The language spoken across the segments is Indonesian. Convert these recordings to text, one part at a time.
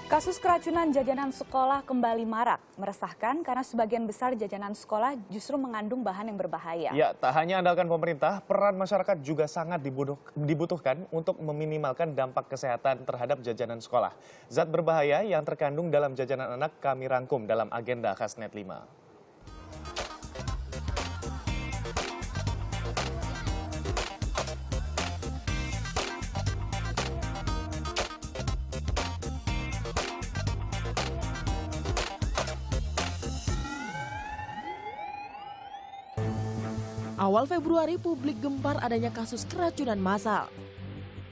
Kasus keracunan jajanan sekolah kembali marak, meresahkan karena sebagian besar jajanan sekolah justru mengandung bahan yang berbahaya. Ya, tak hanya andalkan pemerintah, peran masyarakat juga sangat dibutuhkan untuk meminimalkan dampak kesehatan terhadap jajanan sekolah. Zat berbahaya yang terkandung dalam jajanan anak kami rangkum dalam agenda Khasnet 5. Awal Februari publik gempar adanya kasus keracunan massal.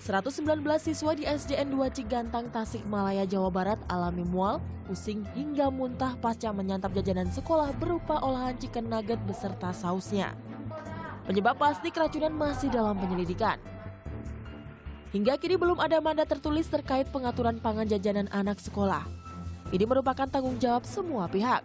119 siswa di SDN 2 Cigantang, Tasikmalaya, Jawa Barat alami mual, pusing hingga muntah pasca menyantap jajanan sekolah berupa olahan chicken nugget beserta sausnya. Penyebab pasti keracunan masih dalam penyelidikan. Hingga kini belum ada mandat tertulis terkait pengaturan pangan jajanan anak sekolah. Ini merupakan tanggung jawab semua pihak.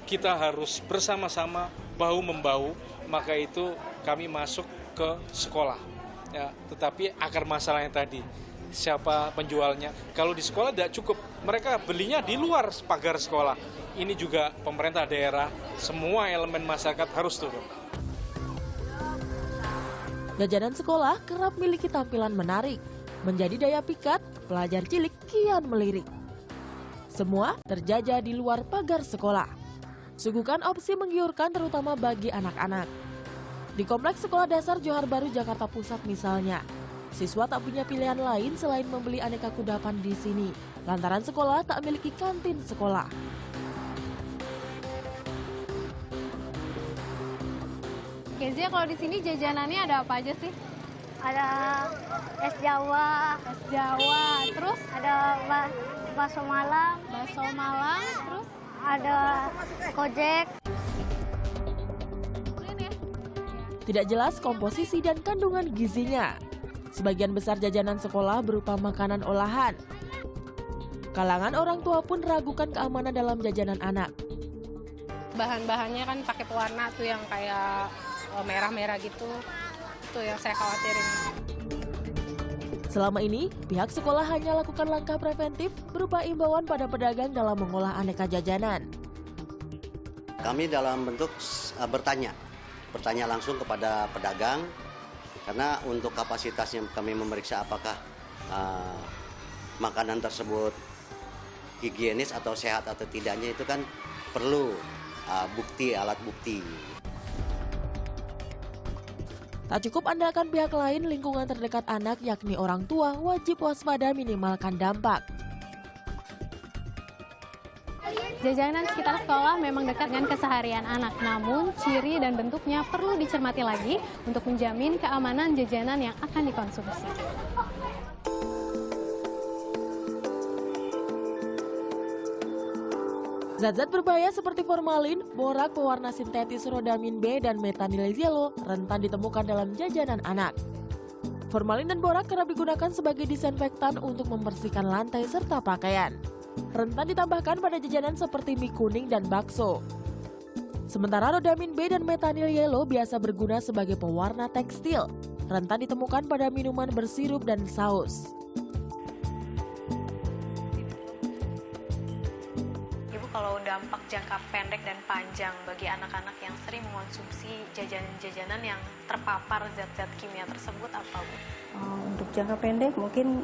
Kita harus bersama-sama bahu-membahu, maka itu kami masuk ke sekolah. Ya, tetapi akar masalahnya tadi, siapa penjualnya? Kalau di sekolah tidak cukup, mereka belinya di luar pagar sekolah. Ini juga pemerintah daerah, semua elemen masyarakat harus turun. Jajanan sekolah kerap memiliki tampilan menarik, menjadi daya pikat pelajar cilik kian melirik. Semua terjajah di luar pagar sekolah. Suguhkan opsi menggiurkan terutama bagi anak-anak. Di Kompleks Sekolah Dasar Johar Baru, Jakarta Pusat misalnya, siswa tak punya pilihan lain selain membeli aneka kudapan di sini, lantaran sekolah tak memiliki kantin sekolah. Kezia, kalau di sini jajanannya ada apa aja sih? Ada es Jawa, Terus ada bakso Malang, terus ada kojek. Tidak jelas komposisi dan kandungan gizinya. Sebagian besar jajanan sekolah berupa makanan olahan. Kalangan orang tua pun ragukan keamanan dalam jajanan anak. bahan-bahannya kan pakai pewarna tuh yang kayak merah-merah gitu. Itu yang saya khawatirin. Selama ini, pihak sekolah hanya lakukan langkah preventif berupa imbauan pada pedagang dalam mengolah aneka jajanan. Kami dalam bentuk bertanya langsung kepada pedagang, karena untuk kapasitasnya kami memeriksa apakah makanan tersebut higienis atau sehat atau tidaknya, itu kan perlu alat bukti. Tak cukup andalkan pihak lain, lingkungan terdekat anak yakni orang tua wajib waspada minimalkan dampak. Jajanan sekitar sekolah memang dekat dengan keseharian anak, namun ciri dan bentuknya perlu dicermati lagi untuk menjamin keamanan jajanan yang akan dikonsumsi. Zat-zat berbahaya seperti formalin, borak, pewarna sintetis, rodamin B, dan metanilizelo rentan ditemukan dalam jajanan anak. Formalin dan borak kerap digunakan sebagai disinfektan untuk membersihkan lantai serta pakaian. Rentan ditambahkan pada jajanan seperti mie kuning dan bakso. Sementara rodamin B dan metanilizelo biasa berguna sebagai pewarna tekstil. Rentan ditemukan pada minuman bersirup dan saus. Kalau dampak jangka pendek dan panjang bagi anak-anak yang sering mengonsumsi jajanan-jajanan yang terpapar zat-zat kimia tersebut apa, Bu? Untuk jangka pendek mungkin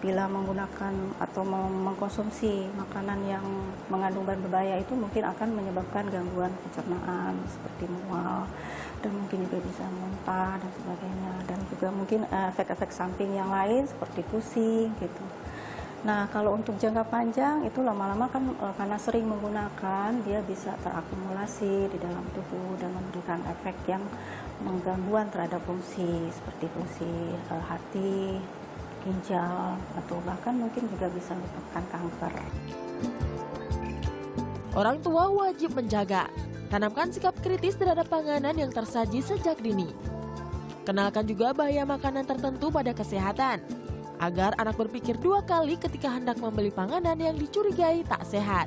bila menggunakan atau mengkonsumsi makanan yang mengandung bahan berbahaya itu mungkin akan menyebabkan gangguan pencernaan seperti mual, dan mungkin juga bisa muntah dan sebagainya, dan juga mungkin efek-efek samping yang lain seperti pusing gitu. Nah, kalau untuk jangka panjang itu lama-lama kan karena sering menggunakan, dia bisa terakumulasi di dalam tubuh dan memberikan efek yang menggangguan terhadap fungsi seperti fungsi hati, ginjal, atau bahkan mungkin juga bisa menyebabkan kanker. Orang tua wajib menjaga, tanamkan sikap kritis terhadap panganan yang tersaji sejak dini. Kenalkan juga bahaya makanan tertentu pada kesehatan, agar anak berpikir dua kali ketika hendak membeli panganan yang dicurigai tak sehat.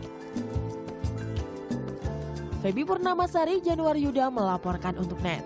Febi Purnamasari, Januar Yuda melaporkan untuk NET.